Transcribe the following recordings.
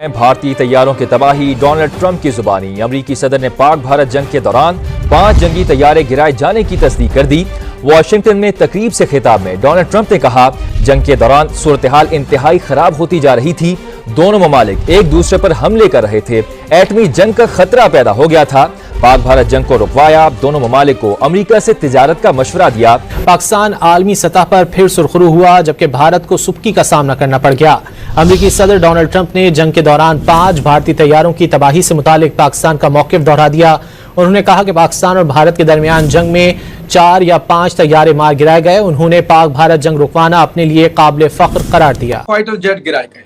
भारतीय तैयारों की तबाही, डोनाल्ड ट्रंप की जुबानी। अमरीकी सदर ने पाक भारत जंग के दौरान 5 जंगी तैयारे गिराए जाने की तस्दीक कर दी। वॉशिंगटन में तकरीब से खिताब में डोनाल्ड ट्रंप ने कहा, जंग के दौरान सूरत हाल इंतहाई खराब होती जा रही थी। दोनों ममालिक एक दूसरे पर हमले कर रहे थे। एटमी जंग का खतरा पैदा हो गया था। पाक भारत जंग को रुकवाया। दोनों ममालिक को अमेरिका से तिजारत का मशवरा दिया। पाकिस्तान आलमी सतह पर फिर सुरखरू हुआ, जबकि भारत को सुबकी का सामना करना पड़ गया। अमेरिकी सदर डोनाल्ड ट्रंप ने जंग के दौरान 5 भारतीय तैयारों की तबाही से मुतालिक पाकिस्तान का मौकिफ दोहरा दिया। उन्होंने कहा कि पाकिस्तान और भारत के दरमियान जंग में 4 या 5 तैयारे मार गिराए गए। उन्होंने पाक भारत जंग रुकवाना अपने लिए काबिल फख्र करार दिया। फाइटर जेट गिराए गए,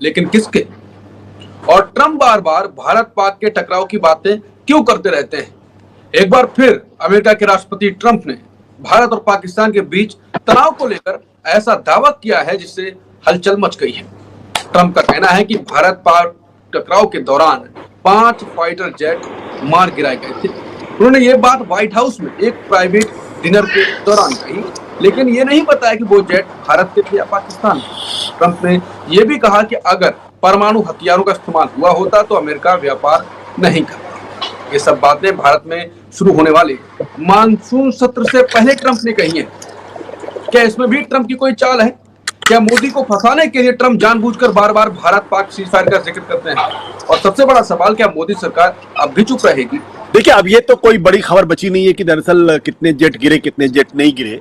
लेकिन किसके? और ट्रंप बार बार भारत पाक के टकराव की बातें क्यों करते रहते हैं? एक बार फिर अमेरिका के राष्ट्रपति ट्रंप ने भारत और पाकिस्तान के बीच तनाव को लेकर ऐसा दावा किया है जिससे हलचल मच गई है। ट्रंप का कहना है कि भारत पाक टकराव के दौरान 5 फाइटर जेट मार गिराए गए थे। उन्होंने ये बात व्हाइट हाउस में एक प्राइवेट डिनर के दौरान कही, लेकिन ये नहीं बताया कि वो जेट भारत के थे या पाकिस्तान के। ट्रंप ने यह भी कहा कि अगर परमाणु हथियारों का इस्तेमाल हुआ होता तो अमेरिका व्यापार नहीं करता। ये सब बातें भारत में शुरू होने वाले मानसून सत्र से पहले ट्रंप ने कही है। क्या इसमें भी ट्रंप की कोई चाल है? क्या मोदी को फंसाने के लिए ट्रंप जानबूझकर बार बार भारत पाक सीजफायर का जिक्र करते हैं? और सबसे बड़ा सवाल, क्या मोदी सरकार अब भी चुप रहेगी? देखिए, अब ये तो कोई बड़ी खबर बची नहीं है कि दरअसल कितने जेट गिरे कितने जेट नहीं गिरे,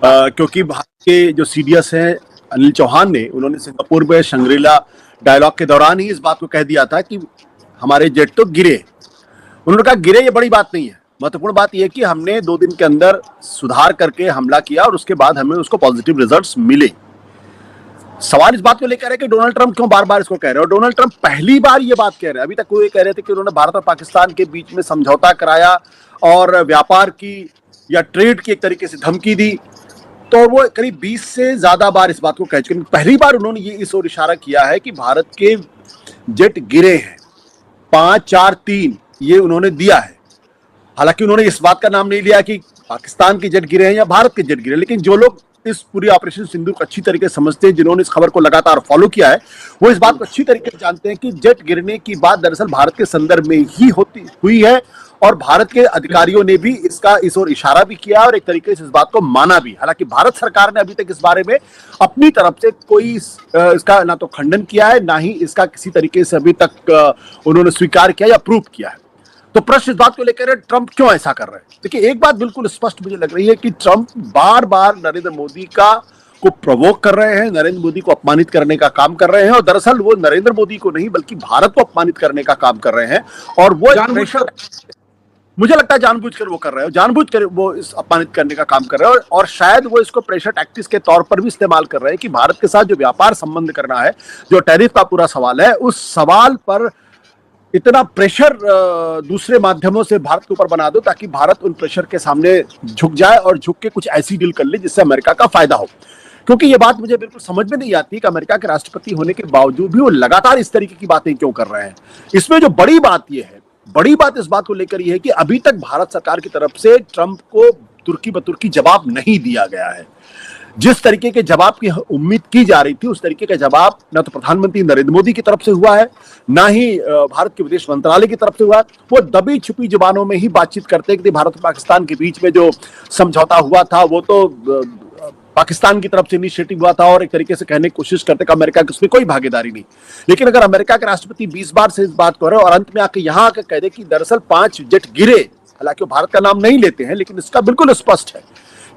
क्योंकि भारत के जो सीडीएस हैं अनिल चौहान ने, उन्होंने सिंगापुर में शंग्रीला डायलॉग के दौरान ही इस बात को कह दिया था कि हमारे जेट तो गिरे। उन्होंने कहा गिरे ये बड़ी बात नहीं है, महत्वपूर्ण बात यह कि हमने 2 दिन के अंदर सुधार करके हमला किया और उसके बाद हमें उसको पॉजिटिव रिजल्ट्स मिले। सवाल इस बात को लेकर है कि डोनाल्ड ट्रंप क्यों बार बार इसको कह रहे हैं। और डोनाल्ड ट्रंप पहली बार ये बात कह रहे हैं। अभी तक वो ये कह रहे थे कि उन्होंने भारत और पाकिस्तान के बीच में समझौता कराया और व्यापार की या ट्रेड की एक तरीके से धमकी दी। तो वो करीब 20 से ज्यादा बार इस बात को कह चुके हैं। पहली बार उन्होंने ये इस ओर इशारा किया है कि भारत के जेट गिरे हैं, 5, 4, 3 ये उन्होंने दिया है। हालांकि उन्होंने इस बात का नाम नहीं लिया कि पाकिस्तान के जेट गिरे हैं या भारत के जेट गिरे, लेकिन जो लोग इस पूरी ऑपरेशन सिंदूर को अच्छी तरीके से समझते हैं, जिन्होंने इस खबर को लगातार फॉलो किया है, वो इस बात को अच्छी तरीके से जानते हैं कि जेट गिरने की बात दरअसल भारत के संदर्भ में ही हुई है। और भारत के अधिकारियों ने भी इसका इस ओर इशारा भी किया और एक तरीके से इस बात को माना भी। हालांकि भारत सरकार ने अभी तक इस बारे में अपनी तरफ से कोई इसका ना तो खंडन किया है, ना ही इसका किसी तरीके से अभी तक उन्होंने स्वीकार किया या प्रूव किया है। तो प्रश्न इस बात को लेकर है, ट्रंप क्यों ऐसा कर रहे हैं? देखिए, एक बात बिल्कुल स्पष्ट मुझे लग रही है कि ट्रंप बार बार नरेंद्र मोदी को प्रोवोक कर रहे हैं, नरेंद्र मोदी को अपमानित करने का काम कर रहे हैं। और दरअसल वो नरेंद्र मोदी को नहीं बल्कि भारत को अपमानित करने का काम कर रहे हैं। और वो प्रेशर, मुझे लगता है जानबूझकर वो कर रहे हैं, जानबूझकर वो इस अपमानित करने का काम कर रहे हैं। और शायद वो इसको प्रेशर टैक्टिक्स के तौर पर भी इस्तेमाल कर रहे हैं कि भारत के साथ जो व्यापार संबंध करना है, जो टैरिफ का पूरा सवाल है, उस सवाल पर इतना प्रेशर दूसरे माध्यमों से भारत के ऊपर बना दो ताकि भारत उन प्रेशर के सामने झुक जाए और झुक के कुछ ऐसी डील कर ले जिससे अमेरिका का फायदा हो। क्योंकि ये बात मुझे बिल्कुल समझ में नहीं आती कि अमेरिका के राष्ट्रपति होने के बावजूद भी वो लगातार इस तरीके की बातें क्यों कर रहे हैं। इसमें जो बड़ी बात ये है, बड़ी बात इस बात को लेकर यह है कि अभी तक भारत सरकार की तरफ से ट्रंप को तुर्की बतुर्की जवाब नहीं दिया गया है। जिस तरीके के जवाब की उम्मीद की जा रही थी, उस तरीके का जवाब ना तो प्रधानमंत्री नरेंद्र मोदी की तरफ से हुआ है, ना ही भारत के विदेश मंत्रालय की तरफ से हुआ है। वो दबी छुपी जुबानों में ही बातचीत करते हैं कि भारत और पाकिस्तान के बीच में जो समझौता हुआ था वो तो पाकिस्तान की तरफ से इनिशिएटिव हुआ था और एक तरीके से कहने की कोशिश करते कि अमेरिका की उसमें कोई भागीदारी नहीं। लेकिन अगर अमेरिका के राष्ट्रपति 20 बार से इस बात को रहे और अंत में आके यहाँ आकर कह दे कि दरअसल 5 जेट गिरे, हालांकि वो भारत का नाम नहीं लेते हैं, लेकिन इसका बिल्कुल स्पष्ट है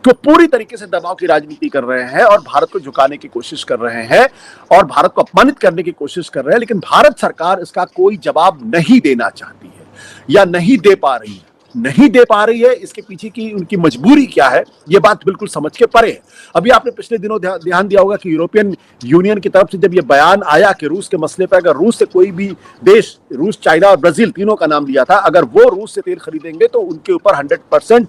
कि पूरी तरीके से दबाव की राजनीति कर रहे हैं और भारत को झुकाने की कोशिश कर रहे हैं और भारत को अपमानित करने की कोशिश कर रहे हैं। लेकिन भारत सरकार इसका कोई जवाब नहीं देना चाहती है या नहीं दे पा रही है। नहीं दे पा रही है, इसके पीछे की उनकी मजबूरी क्या है, ये बात बिल्कुल समझ के परे है। अभी आपने पिछले दिनों ध्यान दिया होगा कि यूरोपियन यूनियन की तरफ से जब ये बयान आया कि रूस के मसले पर अगर रूस से कोई भी देश, रूस, चाइना और ब्राजील तीनों का नाम लिया था, अगर वो रूस से तेल खरीदेंगे तो उनके ऊपर 100%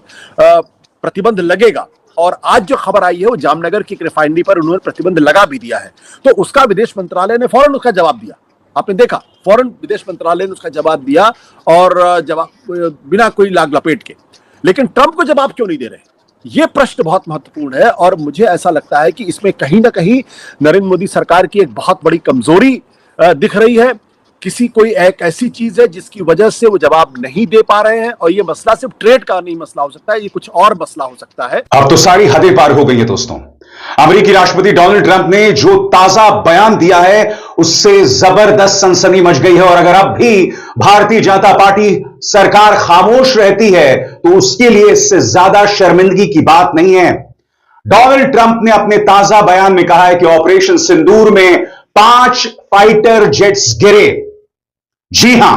प्रतिबंध लगेगा। और आज जो खबर आई है वो जामनगर की एक रिफाइनरी पर उन्होंने प्रतिबंध लगा भी दिया है। तो उसका विदेश मंत्रालय ने फौरन उसका जवाब दिया। आपने देखा, फौरन विदेश मंत्रालय ने उसका जवाब दिया और जवाब बिना कोई लाग लपेट के। लेकिन ट्रंप को जवाब क्यों नहीं दे रहे? ये प्रश्न बहुत महत्वपूर्ण है और मुझे ऐसा लगता है कि इसमें कहीं ना कहीं नरेंद्र मोदी सरकार की एक बहुत बड़ी कमजोरी दिख रही है। किसी कोई एक ऐसी चीज है जिसकी वजह से वो जवाब नहीं दे पा रहे हैं, और ये मसला सिर्फ ट्रेड का नहीं मसला हो सकता है, ये कुछ और मसला हो सकता है। अब तो सारी हदें पार हो गई है दोस्तों। अमेरिकी राष्ट्रपति डोनाल्ड ट्रंप ने जो ताजा बयान दिया है उससे जबरदस्त सनसनी मच गई है, और अगर अब भी भारतीय जनता पार्टी सरकार खामोश रहती है तो उसके लिए इससे ज्यादा शर्मिंदगी की बात नहीं है। डोनाल्ड ट्रंप ने अपने ताजा बयान में कहा है कि ऑपरेशन सिंदूर में 5 फाइटर जेट्स गिरे। जी हां,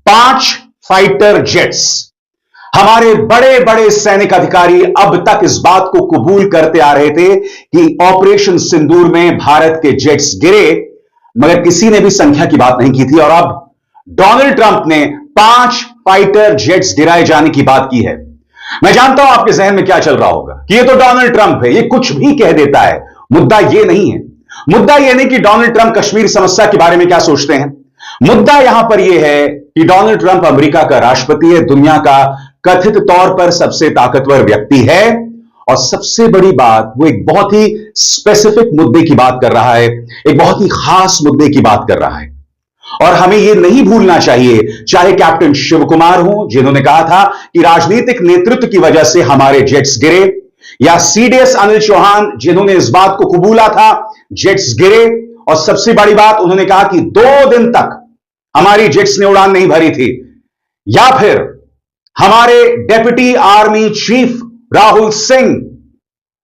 5 फाइटर जेट्स। हमारे बड़े बड़े सैनिक अधिकारी अब तक इस बात को कबूल करते आ रहे थे कि ऑपरेशन सिंदूर में भारत के जेट्स गिरे, मगर किसी ने भी संख्या की बात नहीं की थी। और अब डोनाल्ड ट्रंप ने 5 फाइटर जेट्स गिराए जाने की बात की है। मैं जानता हूं आपके जहन में क्या चल रहा होगा कि ये तो डोनाल्ड ट्रंप है, ये कुछ भी कह देता है। मुद्दा ये नहीं है। मुद्दा यह नहीं कि डोनाल्ड ट्रंप कश्मीर समस्या के बारे में क्या सोचते हैं। मुद्दा यहां पर यह है कि डोनाल्ड ट्रंप अमेरिका का राष्ट्रपति है, दुनिया का कथित तौर पर सबसे ताकतवर व्यक्ति है, और सबसे बड़ी बात, वो एक बहुत ही स्पेसिफिक मुद्दे की बात कर रहा है, एक बहुत ही खास मुद्दे की बात कर रहा है। और हमें यह नहीं भूलना चाहिए, चाहे कैप्टन शिव कुमार हो जिन्होंने कहा था कि राजनीतिक नेतृत्व की वजह से हमारे जेट्स गिरे, या सीडीएस अनिल चौहान जिन्होंने इस बात को कबूला था जेट्स गिरे, और सबसे बड़ी बात उन्होंने कहा कि 2 दिन तक हमारी जेट्स ने उड़ान नहीं भरी थी, या फिर हमारे deputy army chief Rahul Singh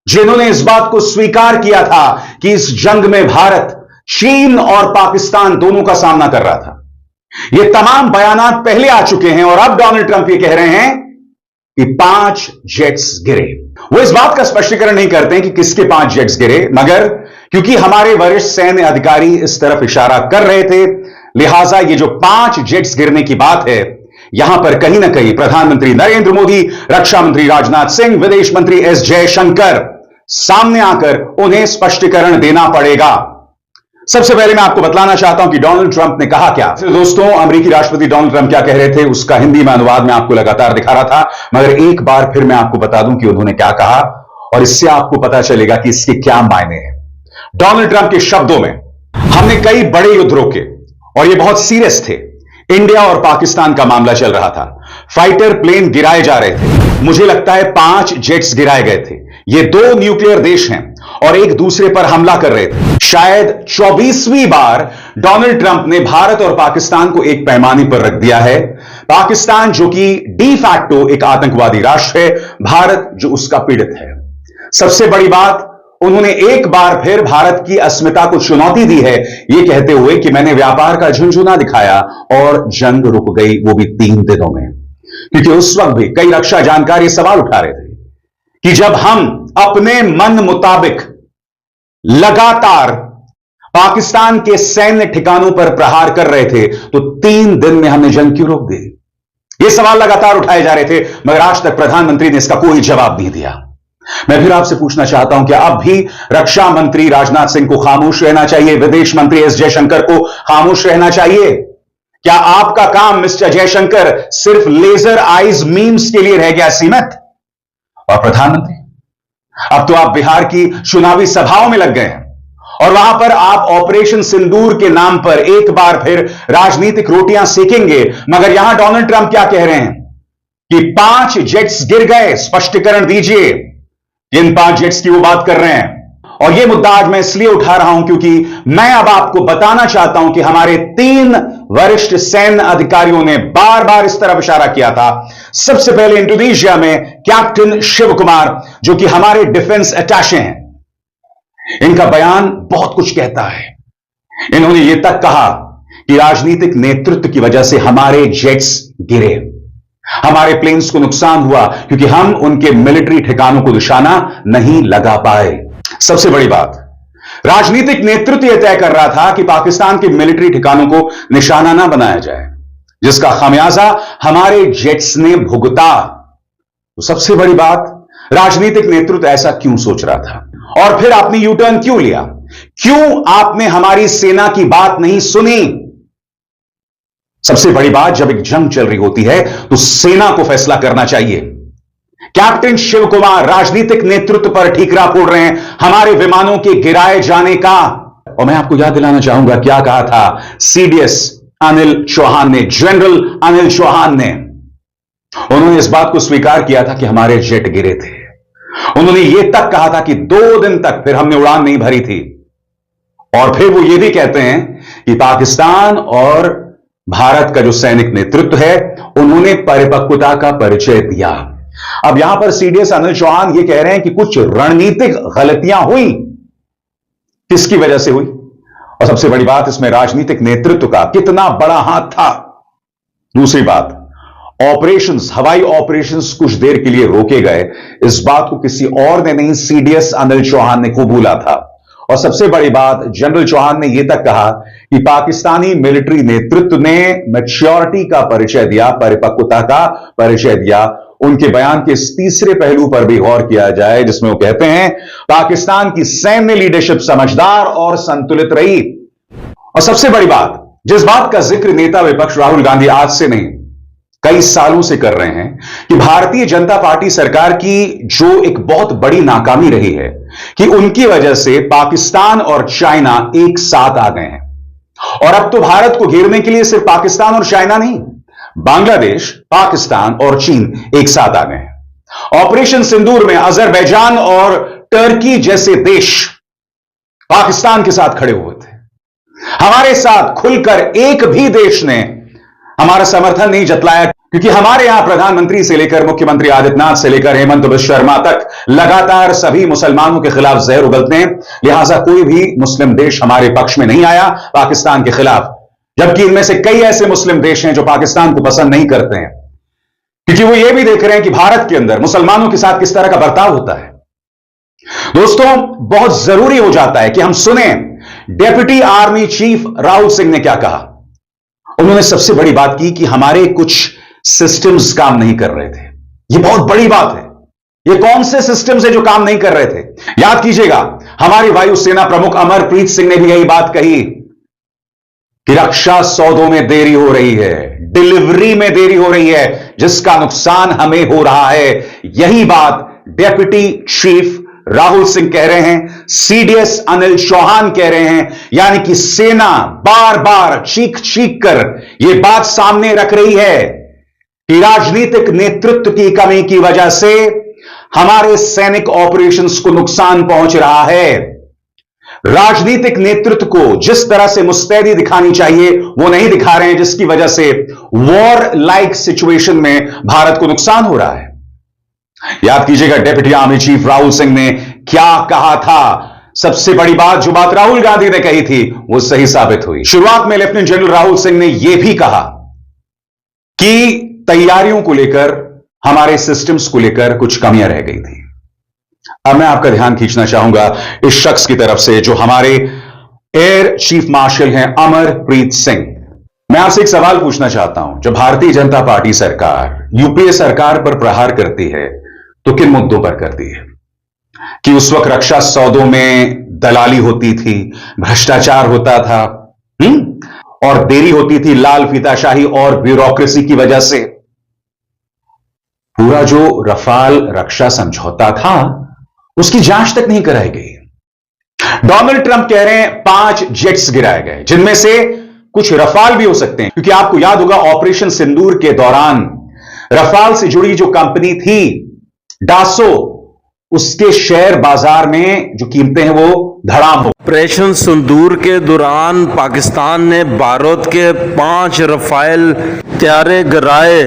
जिन्होंने इस बात को स्वीकार किया था कि इस जंग में भारत चीन और पाकिस्तान दोनों का सामना कर रहा था। ये तमाम बयानात पहले आ चुके हैं, और अब डोनाल्ड ट्रंप ये कह रहे हैं कि 5 जेट्स गिरे। वो इस बात का स्पष्टीकरण नहीं करते हैं कि किसके 5 जेट्स गिरे, मगर क्योंकि हमारे वरिष्ठ सैन्य अधिकारी इस तरफ इशारा कर रहे थे, लिहाजा ये जो 5 जेट्स गिरने की बात है, यहां पर कहीं ना कहीं प्रधानमंत्री नरेंद्र मोदी, रक्षा मंत्री राजनाथ सिंह, विदेश मंत्री एस जयशंकर सामने आकर उन्हें स्पष्टीकरण देना पड़ेगा। सबसे पहले मैं आपको बतलाना चाहता हूं कि डोनाल्ड ट्रंप ने कहा क्या। दोस्तों, अमेरिकी राष्ट्रपति डोनाल्ड ट्रंप क्या कह रहे थे उसका हिंदी में अनुवाद मैं आपको लगातार दिखा रहा था, मगर एक बार फिर मैं आपको बता दूं कि उन्होंने क्या कहा, और इससे आपको पता चलेगा कि इसके क्या मायने हैं। डोनाल्ड ट्रंप के शब्दों में, हमने कई बड़े युद्ध रोके और ये बहुत सीरियस थे। इंडिया और पाकिस्तान का मामला चल रहा था, फाइटर प्लेन गिराए जा रहे थे। मुझे लगता है 5 जेट्स गिराए गए थे। ये 2 न्यूक्लियर देश हैं और एक दूसरे पर हमला कर रहे थे। शायद 24वीं बार डोनाल्ड ट्रंप ने भारत और पाकिस्तान को एक पैमाने पर रख दिया है। पाकिस्तान जो कि डी फैक्टो एक आतंकवादी राष्ट्र है, भारत जो उसका पीड़ित है। सबसे बड़ी बात, उन्होंने एक बार फिर भारत की अस्मिता को चुनौती दी है, यह कहते हुए कि मैंने व्यापार का झुंझुना दिखाया और जंग रुक गई, वो भी 3 दिनों में। क्योंकि उस वक्त भी कई रक्षा जानकार ये सवाल उठा रहे थे कि जब हम अपने मन मुताबिक लगातार पाकिस्तान के सैन्य ठिकानों पर प्रहार कर रहे थे तो 3 दिन में हमने जंग क्यों रोक दी। ये सवाल लगातार उठाए जा रहे थे, मगर आज तक प्रधानमंत्री ने इसका कोई जवाब नहीं दिया। मैं फिर आपसे पूछना चाहता हूं कि अब भी रक्षा मंत्री राजनाथ सिंह को खामोश रहना चाहिए, विदेश मंत्री एस जयशंकर को खामोश रहना चाहिए? क्या आपका काम मिस्टर जयशंकर सिर्फ लेजर आइज मीम्स के लिए रह गया सीमित? और प्रधानमंत्री, अब तो आप बिहार की चुनावी सभाओं में लग गए हैं और वहां पर आप ऑपरेशन सिंदूर के नाम पर एक बार फिर राजनीतिक रोटियां सेकेंगे। मगर यहां डोनाल्ड ट्रंप क्या कह रहे हैं कि 5 जेट्स गिर गए, स्पष्टीकरण दीजिए जिन 5 जेट्स की वो बात कर रहे हैं। और यह मुद्दा आज मैं इसलिए उठा रहा हूं क्योंकि मैं अब आपको बताना चाहता हूं कि हमारे 3 वरिष्ठ सैन्य अधिकारियों ने बार बार इस तरफ इशारा किया था। सबसे पहले इंडोनेशिया में कैप्टन शिव कुमार, जो कि हमारे डिफेंस अटैचे हैं, इनका बयान बहुत कुछ कहता है। इन्होंने यह तक कहा कि राजनीतिक नेतृत्व की वजह से हमारे जेट्स गिरे, हमारे प्लेन्स को नुकसान हुआ क्योंकि हम उनके मिलिट्री ठिकानों को निशाना नहीं लगा पाए। सबसे बड़ी बात, राजनीतिक नेतृत्व यह तय कर रहा था कि पाकिस्तान के मिलिट्री ठिकानों को निशाना ना बनाया जाए, जिसका खामियाजा हमारे जेट्स ने भुगता। तो सबसे बड़ी बात, राजनीतिक नेतृत्व ऐसा क्यों सोच रहा था? और फिर आपने यू टर्न क्यों लिया? क्यों आपने हमारी सेना की बात नहीं सुनी? सबसे बड़ी बात, जब एक जंग चल रही होती है तो सेना को फैसला करना चाहिए। कैप्टन शिव कुमार राजनीतिक नेतृत्व पर ठीकरा फोड़ रहे हैं हमारे विमानों के गिराए जाने का। और मैं आपको याद दिलाना चाहूंगा क्या कहा था सीडीएस अनिल चौहान ने, जनरल अनिल चौहान ने, उन्होंने इस बात को स्वीकार किया था कि हमारे जेट गिरे थे। उन्होंने यह तक कहा था कि 2 दिन तक फिर हमने उड़ान नहीं भरी थी। और फिर वो ये भी कहते हैं कि पाकिस्तान और भारत का जो सैनिक नेतृत्व है, उन्होंने परिपक्वता का परिचय दिया। अब यहां पर सीडीएस अनिल चौहान ये कह रहे हैं कि कुछ रणनीतिक गलतियां हुई। किसकी वजह से हुई? और सबसे बड़ी बात, इसमें राजनीतिक नेतृत्व का कितना बड़ा हाथ था। दूसरी बात, ऑपरेशंस, हवाई ऑपरेशंस कुछ देर के लिए रोके गए। इस बात को किसी और ने नहीं, सीडीएस अनिल चौहान ने कबूला था। और सबसे बड़ी बात, जनरल चौहान ने यह तक कहा कि पाकिस्तानी मिलिट्री नेतृत्व ने मैच्योरिटी का परिचय दिया, परिपक्वता का परिचय दिया। उनके बयान के इस तीसरे पहलू पर भी गौर किया जाए, जिसमें वो कहते हैं पाकिस्तान की सैन्य लीडरशिप समझदार और संतुलित रही। और सबसे बड़ी बात, जिस बात का जिक्र नेता विपक्ष राहुल गांधी आज से नहीं कई सालों से कर रहे हैं, कि भारतीय जनता पार्टी सरकार की जो एक बहुत बड़ी नाकामी रही है कि उनकी वजह से पाकिस्तान और चाइना एक साथ आ गए हैं। और अब तो भारत को घेरने के लिए सिर्फ पाकिस्तान और चाइना नहीं, बांग्लादेश, पाकिस्तान और चीन एक साथ आ गए हैं। ऑपरेशन सिंदूर में अजरबैजान और टर्की जैसे देश पाकिस्तान के साथ खड़े हुए थे। हमारे साथ खुलकर एक भी देश ने हमारा समर्थन नहीं जतलाया, क्योंकि हमारे यहां प्रधानमंत्री से लेकर मुख्यमंत्री आदित्यनाथ से लेकर हेमंत बिश्व शर्मा तक लगातार सभी मुसलमानों के खिलाफ जहर उगलते हैं। लिहाजा कोई भी मुस्लिम देश हमारे पक्ष में नहीं आया पाकिस्तान के खिलाफ, जबकि इनमें से कई ऐसे मुस्लिम देश हैं जो पाकिस्तान को पसंद नहीं करते हैं, क्योंकि वो ये भी देख रहे हैं कि भारत के अंदर मुसलमानों के साथ किस तरह का बर्ताव होता है। दोस्तों, बहुत जरूरी हो जाता है कि हम सुने deputy army chief Rahul Singh ने क्या कहा। उन्होंने सबसे बड़ी बात की कि हमारे कुछ सिस्टम्स काम नहीं कर रहे थे। यह बहुत बड़ी बात है। ये कौन से सिस्टम्स है जो काम नहीं कर रहे थे? याद कीजिएगा, हमारी वायुसेना प्रमुख अमरप्रीत सिंह ने भी यही बात कही कि रक्षा सौदों में देरी हो रही है, डिलीवरी में देरी हो रही है, जिसका नुकसान हमें हो रहा है। यही बात डेप्यूटी चीफ राहुल सिंह कह रहे हैं, सीडीएस अनिल चौहान कह रहे हैं। यानी कि सेना बार बार चीख चीख कर यह बात सामने रख रही है कि राजनीतिक नेतृत्व की कमी की वजह से हमारे सैनिक ऑपरेशंस को नुकसान पहुंच रहा है। राजनीतिक नेतृत्व को जिस तरह से मुस्तैदी दिखानी चाहिए वो नहीं दिखा रहे हैं, जिसकी वजह से वॉर लाइक सिचुएशन में भारत को नुकसान हो रहा है। याद कीजिएगा, deputy army chief Rahul Singh ने क्या कहा था। सबसे बड़ी बात, जो बात राहुल गांधी ने कही थी वो सही साबित हुई। शुरुआत में लेफ्टिनेंट जनरल राहुल सिंह ने यह भी कहा कि तैयारियों को लेकर, हमारे सिस्टम्स को लेकर कुछ कमियां रह गई थी। अब मैं आपका ध्यान खींचना चाहूंगा इस शख्स की तरफ से जो हमारे एयर चीफ मार्शल हैं, अमरप्रीत सिंह। मैं आपसे एक सवाल पूछना चाहता हूं, जब भारतीय जनता पार्टी सरकार यूपीए सरकार पर प्रहार करती है तो किन मुद्दों पर करती है? कि उस वक्त रक्षा सौदों में दलाली होती थी, भ्रष्टाचार होता था, और देरी होती थी लाल फीताशाही और ब्यूरोक्रेसी की वजह से। पूरा जो रफाल रक्षा समझौता था उसकी जांच तक नहीं कराई गई। डोनाल्ड ट्रंप कह रहे हैं 5 जेट्स गिराए गए, जिनमें से कुछ रफाल भी हो सकते हैं, क्योंकि आपको याद होगा ऑपरेशन सिंदूर के दौरान रफाल से जुड़ी जो कंपनी थी डासो, उसके शेयर बाजार में जो कीमतें हैं वो धड़ाम हो। ऑपरेशन सिंदूर के दौरान पाकिस्तान ने भारत के 5 रफाल त्यारे गिराए।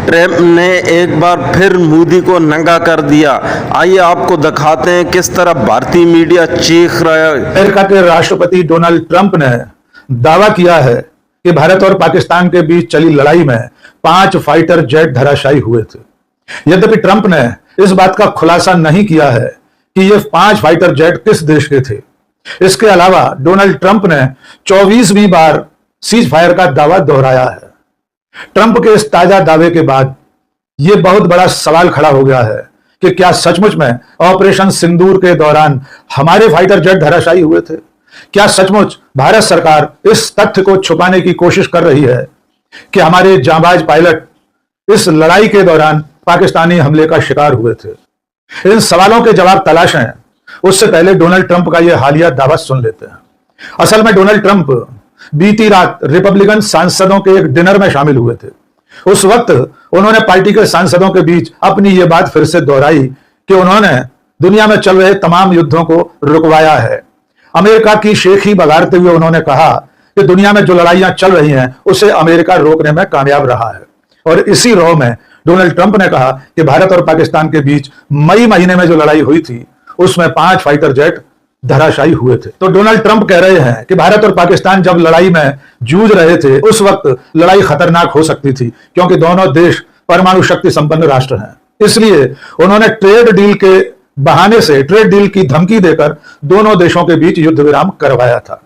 ट्रंप ने एक बार फिर मोदी को नंगा कर दिया। आइए आपको दिखाते हैं किस तरह भारतीय मीडिया चीख रहा है। अमेरिका के राष्ट्रपति डोनाल्ड ट्रंप ने दावा किया है कि भारत और पाकिस्तान के बीच चली लड़ाई में 5 फाइटर जेट धराशायी हुए थे। यद्यपि ट्रंप ने इस बात का खुलासा नहीं किया है कि ये 5 फाइटर जेट किस देश के थे। इसके अलावा डोनाल्ड ट्रंप ने 24वीं बार सीज फायर का दावा दोहराया है। ट्रंप के इस ताजा दावे के बाद यह बहुत बड़ा सवाल खड़ा हो गया है कि क्या सचमुच में ऑपरेशन सिंदूर के दौरान हमारे फाइटर जेट धराशायी हुए थे? क्या सचमुच भारत सरकार इस तथ्य को छुपाने की कोशिश कर रही है कि हमारे जांबाज पायलट इस लड़ाई के दौरान पाकिस्तानी हमले का शिकार हुए थे? इन सवालों के जवाब तलाशें, उससे पहले डोनाल्ड ट्रंप का यह हालिया दावा सुन लेते हैं। असल में डोनाल्ड ट्रंप बीती रात रिपब्लिकन सांसदों के एक डिनर में शामिल हुए थे। उस वक्त उन्होंने पार्टी के सांसदों के बीच अपनी ये बात फिर से दोहराई कि उन्होंने दुनिया में चल रहे तमाम युद्धों को रुकवाया है। अमेरिका की शेखी बघारते हुए उन्होंने कहा कि दुनिया में जो लड़ाइयां चल रही हैं उसे अमेरिका रोकने में कामयाब रहा है। और इसी रो में डोनाल्ड ट्रंप ने कहा कि भारत और पाकिस्तान के बीच मई महीने में जो लड़ाई हुई थी उसमें 5 फाइटर जेट धराशायी हुए थे। तो डोनाल्ड ट्रंप कह रहे हैं कि भारत और पाकिस्तान जब लड़ाई में जूझ रहे थे उस वक्त लड़ाई खतरनाक हो सकती थी, क्योंकि दोनों देश परमाणु शक्ति संपन्न राष्ट्र हैं। इसलिए उन्होंने ट्रेड डील के बहाने से, ट्रेड डील की धमकी देकर दोनों देशों के बीच युद्ध विराम करवाया था।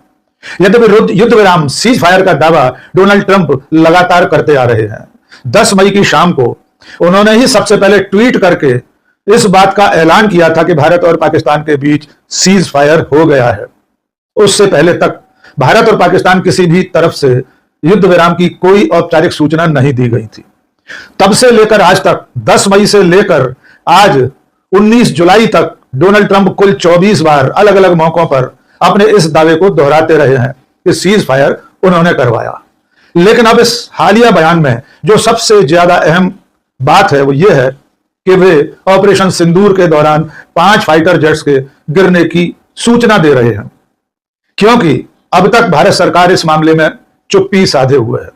यद्यपि युद्ध विराम सीज फायर का दावा डोनाल्ड ट्रंप लगातार करते आ रहे हैं। 10 मई की शाम को उन्होंने ही सबसे पहले ट्वीट करके इस बात का ऐलान किया था कि भारत और पाकिस्तान के बीच सीज फायर हो गया है। उससे पहले तक भारत और पाकिस्तान किसी भी तरफ से युद्ध विराम की कोई औपचारिक सूचना नहीं दी गई थी। तब से लेकर आज तक, 10 मई से लेकर आज 19 जुलाई तक डोनाल्ड ट्रंप कुल 24 बार अलग अलग मौकों पर अपने इस दावे को दोहराते रहे हैं कि सीज फायर उन्होंने करवाया। लेकिन अब इस हालिया बयान में जो सबसे ज्यादा अहम बात है वो ये है कि वे ऑपरेशन सिंदूर के दौरान 5 फाइटर जेट्स के गिरने की सूचना दे रहे हैं, क्योंकि अब तक भारत सरकार इस मामले में चुप्पी साधे हुए है।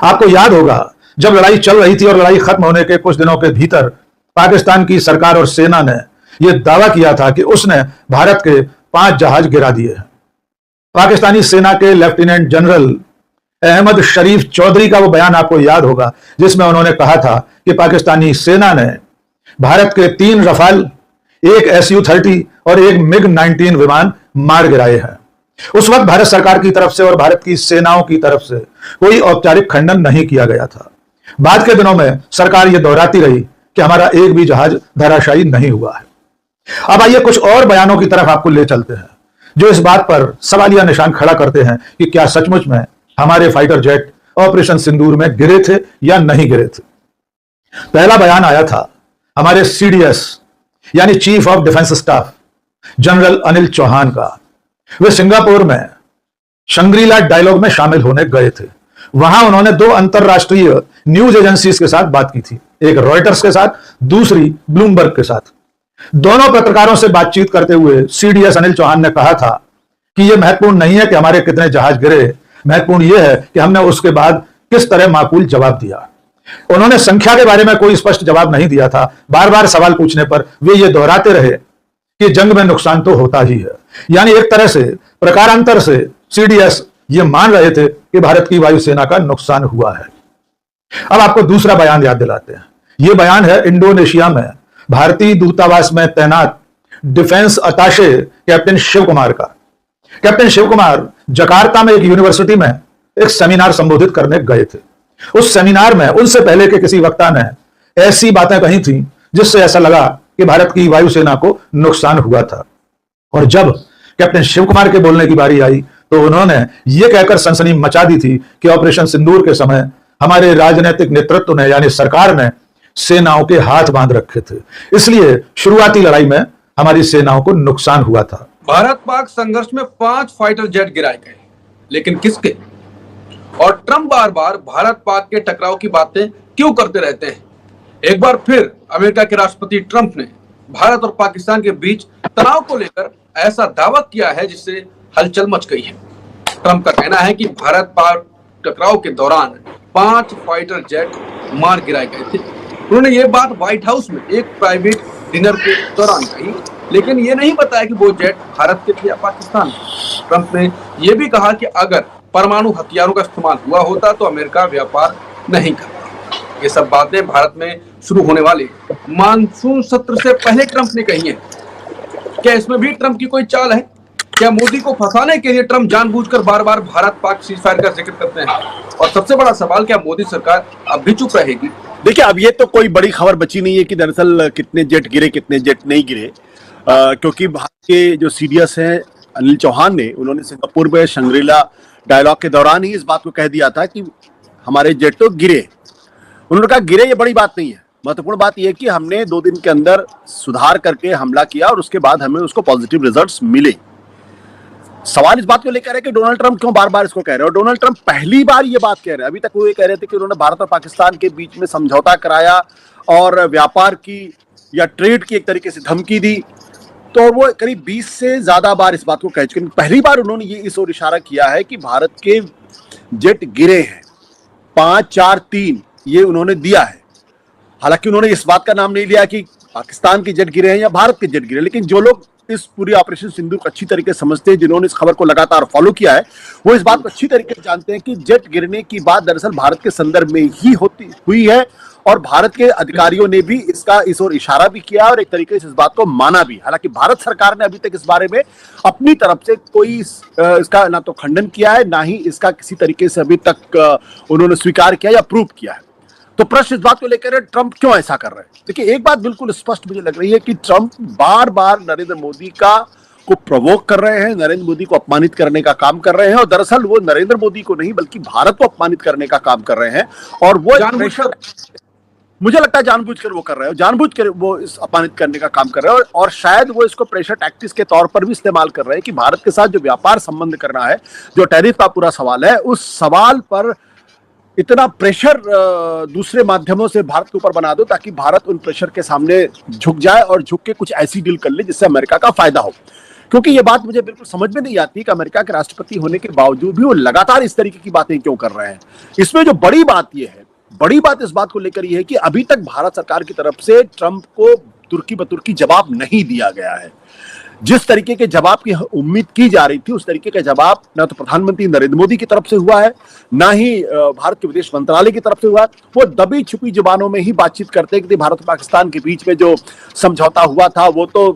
आपको याद होगा जब लड़ाई चल रही थी और लड़ाई खत्म होने के कुछ दिनों के भीतर पाकिस्तान की सरकार और सेना ने यह दावा किया था कि उसने भारत के 5 जहाज गिरा दिए हैं। पाकिस्तानी सेना के लेफ्टिनेंट जनरल अहमद शरीफ चौधरी का वो बयान आपको याद होगा जिसमें उन्होंने कहा था कि पाकिस्तानी सेना ने भारत के 3 रफाल, 1 SU-30 और 1 MiG-19 विमान मार गिराए हैं। उस वक्त भारत सरकार की तरफ से और भारत की सेनाओं की तरफ से कोई औपचारिक खंडन नहीं किया गया था। बाद के दिनों में सरकार यह दोहराती रही कि हमारा एक भी जहाज धराशायी नहीं हुआ है। अब आइए कुछ और बयानों की तरफ आपको ले चलते हैं जो इस बात पर सवालिया निशान खड़ा करते हैं कि क्या सचमुच में हमारे फाइटर जेट ऑपरेशन सिंदूर में गिरे थे या नहीं गिरे थे। पहला बयान आया था हमारे CDS यानी chief of defence staff general Anil Chauhan का। वे सिंगापुर में शंग्रीला डायलॉग में शामिल होने गए थे। वहां उन्होंने 2 अंतरराष्ट्रीय न्यूज एजेंसीज के साथ बात की थी, एक रॉयटर्स के साथ, दूसरी ब्लूमबर्ग के साथ। दोनों पत्रकारों से बातचीत करते हुए CDS अनिल चौहान ने कहा था कि यह महत्वपूर्ण नहीं है कि हमारे कितने जहाज गिरे, महत्वपूर्ण यह है कि हमने उसके बाद किस तरह माकूल जवाब दिया। उन्होंने संख्या के बारे में कोई स्पष्ट जवाब नहीं दिया था। बार बार सवाल पूछने पर वे ये दोहराते रहे कि जंग में नुकसान तो होता ही है। यानी एक तरह से प्रकारांतर से CDS ये मान रहे थे कि भारत की वायुसेना का नुकसान हुआ है। अब आपको दूसरा बयान याद दिलाते हैं। यह बयान है इंडोनेशिया में भारतीय दूतावास में तैनात defence attache captain Shiv Kumar का। कैप्टन शिव कुमार जकार्ता में एक यूनिवर्सिटी में एक सेमिनार संबोधित करने गए थे। उस सेमिनार में उनसे पहले के किसी वक्ता ने ऐसी बातें कही थी जिससे ऐसा लगा कि भारत की वायुसेना को नुकसान हुआ था। और जब कैप्टन शिव कुमार के बोलने की बारी आई तो उन्होंने यह कहकर सनसनी मचा दी थी कि ऑपरेशन सिंदूर के समय हमारे राजनीतिक नेतृत्व ने यानी सरकार ने सेनाओं के हाथ बांध रखे थे, इसलिए शुरुआती लड़ाई में हमारी सेनाओं को नुकसान हुआ था। भारत पाक संघर्ष में 5 फाइटर जेट गिराए गए, लेकिन किसके? और ट्रंप बार बार भारत पाक के टकराव की बातें क्यों करते रहते हैं? एक बार फिर अमेरिका के राष्ट्रपति ट्रंप ने भारत और पाकिस्तान के बीच तनाव को लेकर ऐसा दावा किया है जिससे हलचल मच गई है। ट्रंप का कहना है कि भारत पाक टकराव के दौरान 5 फाइटर जेट मार गिराए गए थे। उन्होंने ये बात व्हाइट हाउस में एक प्राइवेट डिनर के दौरान कही, लेकिन ये नहीं बताया कि वो जेट भारत के थे या पाकिस्तान के। ट्रंप ने यह भी कहा कि अगर परमाणु हथियारों का इस्तेमाल हुआ होता तो अमेरिका व्यापार नहीं करता। ये सब बातें भारत में शुरू होने वाले मानसून सत्र से पहले ट्रंप ने कही है। क्या इसमें भी ट्रंप की कोई चाल है? क्या मोदी को फंसाने के लिए ट्रंप जानबूझकर बार बार भारत पाक सीजफायर का जिक्र करते हैं? और सबसे बड़ा सवाल, क्या मोदी सरकार अब भी चुप रहेगी? देखिए, अब ये तो कोई बड़ी खबर बची नहीं है कि दरअसल कितने जेट गिरे कितने जेट नहीं गिरे, क्योंकि भारत के जो CDS हैं अनिल चौहान ने, उन्होंने सिंगापुर में शंग्रीला डायलॉग के दौरान ही इस बात को कह दिया था कि हमारे जेट तो गिरे। उन्होंने कहा गिरे ये बड़ी बात नहीं है, महत्वपूर्ण बात यह है कि हमने 2 दिन के अंदर सुधार करके हमला किया और उसके बाद हमें उसको पॉजिटिव रिजल्ट्स मिले। सवाल इस बात को लेकर है कि डोनाल्ड ट्रंप क्यों बार बार इसको कह रहे हैं, और डोनाल्ड ट्रंप पहली बार ये बात कह रहे हैं। अभी तक वो ये कह रहे थे कि उन्होंने भारत और पाकिस्तान के बीच में समझौता कराया और व्यापार की या ट्रेड की एक तरीके से धमकी दी, तो वो करीब 20 से ज्यादा बार इस बात को कह चुके हैं। पहली बार उन्होंने ये इस ओर इशारा किया है कि भारत के जेट गिरे हैं 5, 4, 3, ये उन्होंने दिया है। हालांकि उन्होंने इस बात का नाम नहीं लिया कि पाकिस्तान के जेट गिरे हैं या भारत के जेट गिरे, लेकिन जो लोग इस पूरी ऑपरेशन सिंदूर को अच्छी तरीके से समझते हैं, जिन्होंने इस खबर को लगातार फॉलो किया है, वो इस बात को अच्छी तरीके से जानते हैं कि जेट गिरने की बात दरअसल भारत के संदर्भ में ही हुई है, और भारत के अधिकारियों ने भी इस ओर इशारा भी किया और एक तरीके से इस बात को माना भी। हालांकि भारत सरकार ने अभी तक इस बारे में अपनी तरफ से कोई इसका ना तो खंडन किया है, ना ही इसका किसी तरीके से अभी तक उन्होंने स्वीकार किया या प्रूव किया है। तो प्रश्न इस बात को लेकर है, ट्रंप क्यों ऐसा कर रहे हैं? देखिए, एक बात बिल्कुल स्पष्ट मुझे लग रही है कि ट्रंप बार बार नरेंद्र मोदी को प्रोवोक कर रहे हैं, नरेंद्र मोदी को अपमानित करने का काम कर रहे हैं, और दरअसल वो नरेंद्र मोदी को नहीं बल्कि भारत को अपमानित करने का काम कर रहे हैं। और वो मुझे लगता है जानबूझकर वो कर रहे हैं, जानबूझकर वो इस अपमानित करने का काम कर रहे हैं, और शायद वो इसको प्रेशर टैक्टिक्स के तौर पर भी इस्तेमाल कर रहे हैं कि भारत के साथ जो व्यापार संबंध करना है, जो टैरिफ का पूरा सवाल है, उस सवाल पर इतना प्रेशर दूसरे माध्यमों से भारत के ऊपर बना दो ताकि भारत उन प्रेशर के सामने झुक जाए और झुक के कुछ ऐसी डील कर ले जिससे अमेरिका का फायदा हो। क्योंकि ये बात मुझे बिल्कुल समझ में नहीं आती कि अमेरिका के राष्ट्रपति होने के बावजूद भी वो लगातार इस तरीके की बातें क्यों कर रहे हैं। इसमें जो बड़ी बात ये है, बड़ी बात इस बात को लेकर यह है कि अभी तक भारत सरकार की तरफ से ट्रंप को तुर्की बतुर्की जवाब नहीं दिया गया है। जिस तरीके के जवाब की उम्मीद की जा रही थी, उस तरीके का जवाब ना तो प्रधानमंत्री नरेंद्र मोदी की तरफ से हुआ है, ना ही भारत के विदेश मंत्रालय की तरफ से हुआ है। वो दबी छुपी जुबानों में ही बातचीत करते हैं कि भारत और पाकिस्तान के बीच में जो समझौता हुआ था वो तो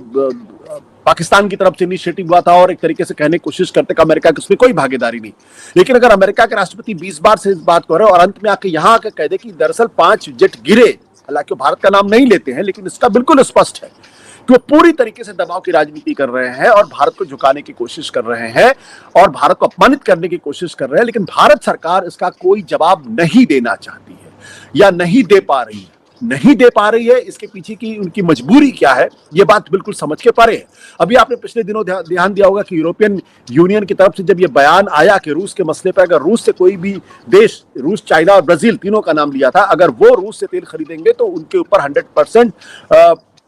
पाकिस्तान की तरफ से इनिशिएटिव हुआ था, और एक तरीके से कहने की कोशिश करते कि अमेरिका की उसमें कोई भागीदारी नहीं। लेकिन अगर अमेरिका के राष्ट्रपति 20 बार से इस बात को रहे और अंत में आके यहाँ आकर कह दे कि दरअसल 5 जेट गिरे, हालांकि भारत का नाम नहीं लेते हैं, लेकिन इसका बिल्कुल स्पष्ट है कि वो पूरी तरीके से दबाव की राजनीति कर रहे हैं और भारत को झुकाने की कोशिश कर रहे हैं और भारत को अपमानित करने की कोशिश कर रहे हैं। लेकिन भारत सरकार इसका कोई जवाब नहीं देना चाहती है या नहीं दे पा रही है। नहीं दे पा रही है, इसके पीछे की उनकी मजबूरी क्या है, ये बात बिल्कुल समझ के परे है। अभी आपने पिछले दिनों ध्यान दिया होगा कि यूरोपियन यूनियन की तरफ से जब ये बयान आया कि रूस के मसले पर अगर रूस से कोई भी देश, रूस, चाइना और ब्राजील तीनों का नाम लिया था, अगर वो रूस से तेल खरीदेंगे तो उनके ऊपर 100%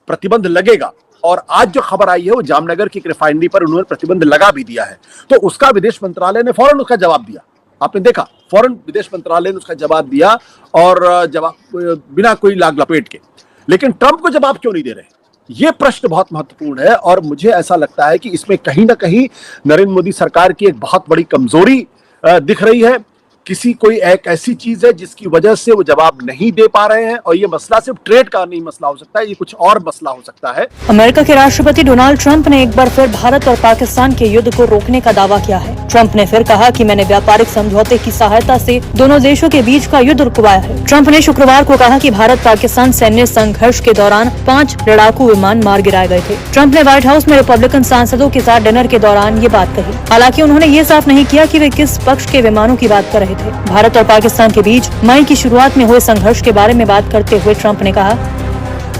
प्रतिबंध लगेगा। और आज जो खबर आई है वो जामनगर की रिफाइनरी पर उन्होंने प्रतिबंध लगा भी दिया है। तो उसका विदेश मंत्रालय ने फौरन उसका जवाब दिया। आपने देखा, फौरन विदेश मंत्रालय ने उसका जवाब दिया और जवाब बिना कोई लाग लपेट के। लेकिन ट्रंप को जवाब क्यों नहीं दे रहे, ये प्रश्न बहुत महत्वपूर्ण है। और मुझे ऐसा लगता है कि इसमें कहीं ना कहीं नरेंद्र मोदी सरकार की एक बहुत बड़ी कमजोरी दिख रही है। किसी कोई एक ऐसी चीज है जिसकी वजह से वो जवाब नहीं दे पा रहे हैं, और ये मसला सिर्फ ट्रेड का नहीं मसला हो सकता है, ये कुछ और मसला हो सकता है। अमेरिका के राष्ट्रपति डोनाल्ड ट्रंप ने एक बार फिर भारत और पाकिस्तान के युद्ध को रोकने का दावा किया है। ट्रंप ने फिर कहा कि मैंने व्यापारिक समझौते की सहायता से दोनों देशों के बीच का युद्ध रुकवाया है। ट्रंप ने शुक्रवार को कहा कि भारत पाकिस्तान सैन्य संघर्ष के दौरान 5 लड़ाकू विमान मार गिराए गए थे। ट्रंप ने व्हाइट हाउस में रिपब्लिकन सांसदों के साथ डिनर के दौरान ये बात कही। हालांकि उन्होंने ये साफ नहीं किया कि वे किस पक्ष के विमानों की बात कर रहे थे। भारत और पाकिस्तान के बीच मई की शुरुआत में हुए संघर्ष के बारे में बात करते हुए ट्रंप ने कहा,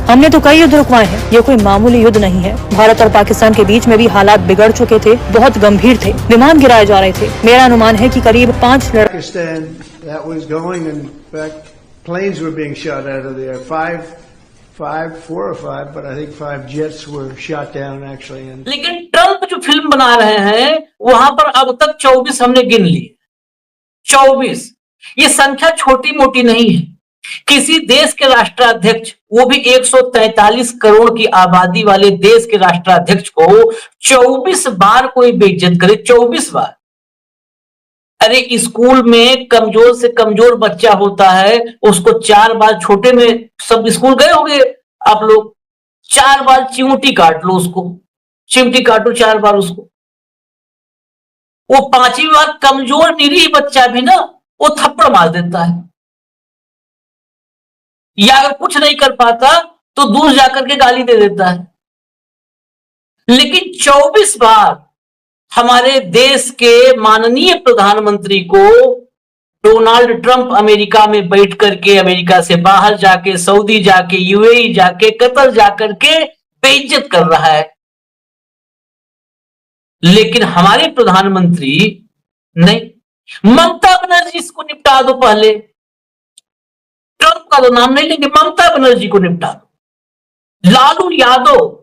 हमने तो कई युद्ध रुकवाए हैं, ये कोई मामूली युद्ध नहीं है। भारत और पाकिस्तान के बीच में भी हालात बिगड़ चुके थे, बहुत गंभीर थे, विमान गिराए जा रहे थे। मेरा अनुमान है कि करीब 5 लेकिन ट्रंप जो फिल्म बना रहे हैं वहां पर अब तक 24 हमने गिन ली। 24, ये संख्या छोटी मोटी नहीं है। किसी देश के राष्ट्राध्यक्ष, वो भी 143 करोड़ की आबादी वाले देश के राष्ट्राध्यक्ष को 24 बार कोई बेइज्जत करे, 24 बार। अरे स्कूल में कमजोर से कमजोर बच्चा होता है, उसको 4 बार, छोटे में सब स्कूल गए होंगे आप लोग, 4 बार चिमटी काट लो उसको, चिमटी काटो 4 बार उसको। वो 5वीं बार कमजोर निरीह बच्चा भी ना वो थप्पड़ मार देता है, या अगर कुछ नहीं कर पाता तो दूर जाकर के गाली दे देता है। लेकिन 24 बार हमारे देश के माननीय प्रधानमंत्री को डोनाल्ड ट्रंप अमेरिका में बैठ करके, अमेरिका से बाहर जाके, सऊदी जाके, यूएई जाके, कतर जाकर के बेइज्जत कर रहा है। लेकिन हमारे प्रधानमंत्री नहीं। ममता बनर्जी इसको निपटा दो, पहले ट्रंप का तो नाम नहीं लेंगे, ममता बनर्जी को निपटा दो। लालू यादव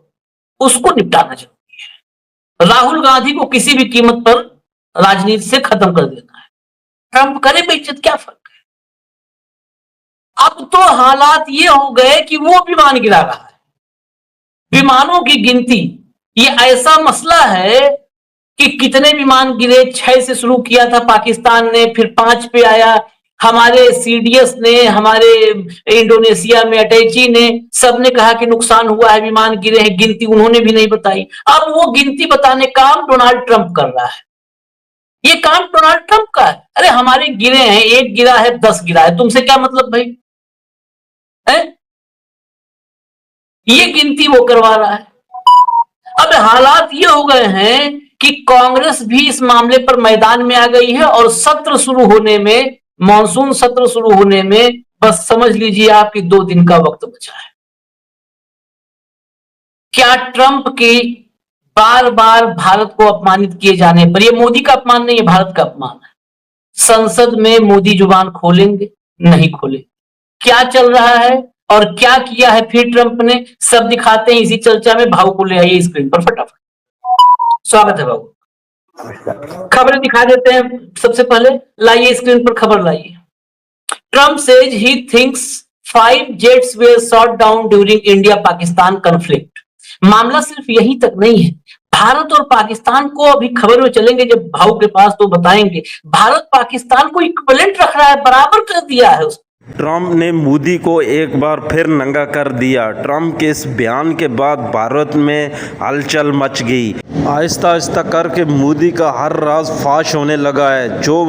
उसको निपटाना जरूरी है। राहुल गांधी को किसी भी कीमत पर राजनीति से खत्म कर देना है। ट्रंप करे बेइज्जत, क्या फर्क है। अब तो हालात ये हो गए कि वो विमान गिरा रहा है, विमानों की गिनती। ये ऐसा मसला है कि कितने विमान गिरे, 6 से शुरू किया था पाकिस्तान ने, फिर 5 पे आया। हमारे सीडीएस ने, हमारे इंडोनेशिया में अटैची ने, सबने कहा कि नुकसान हुआ है, विमान गिरे हैं, गिनती उन्होंने भी नहीं बताई। अब वो गिनती बताने काम डोनाल्ड ट्रंप कर रहा है। ये काम डोनाल्ड ट्रंप का है। अरे हमारे गिरे हैं, 1 गिरा है, 10 गिरा है, तुमसे क्या मतलब भाई है? ये गिनती वो करवा रहा है। अब हालात ये हो गए हैं कि कांग्रेस भी इस मामले पर मैदान में आ गई है और सत्र शुरू होने में, मॉनसून सत्र शुरू होने में बस समझ लीजिए आपकी 2 दिन का वक्त बचा है। क्या ट्रंप की बार बार भारत को अपमानित किए जाने पर, यह मोदी का अपमान नहीं है, भारत का अपमान है, संसद में मोदी जुबान खोलेंगे? नहीं खोलेंगे। क्या चल रहा है और क्या किया है फिर ट्रंप ने, सब दिखाते हैं इसी चर्चा में। भाव को ले आइए स्क्रीन पर फटाफट। स्वागत है भाव। खबरें दिखा देते हैं सबसे पहले, लाइए स्क्रीन पर खबर लाइए। Trump says he thinks 5 jets were shot down during India Pakistan conflict. मामला सिर्फ यही तक नहीं है, भारत और पाकिस्तान को अभी खबर में चलेंगे जब भाव के पास, तो बताएंगे। भारत पाकिस्तान को इक्विवेलेंट रख रहा है, बराबर कर दिया है उसको। ट्रंप ने मोदी को एक बार फिर नंगा कर दिया। ट्रंप के इस बयान के बाद भारत में हलचल मच गई। आहिस्ता आहिस्ता करके मोदी का हर राज फाश होने लगा है। जो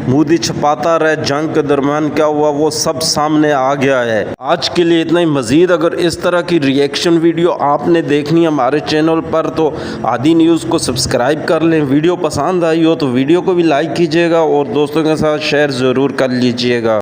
मोदी छुपाता रहे जंग के दरमियान क्या हुआ, वो सब सामने आ गया है। आज के लिए इतना ही। मजीद अगर इस तरह की रिएक्शन वीडियो आपने देखनी है हमारे चैनल पर, तो आदि न्यूज़ को सब्सक्राइब कर लें। वीडियो पसंद आई हो तो वीडियो को भी लाइक कीजिएगा और दोस्तों के साथ शेयर ज़रूर कर लीजिएगा।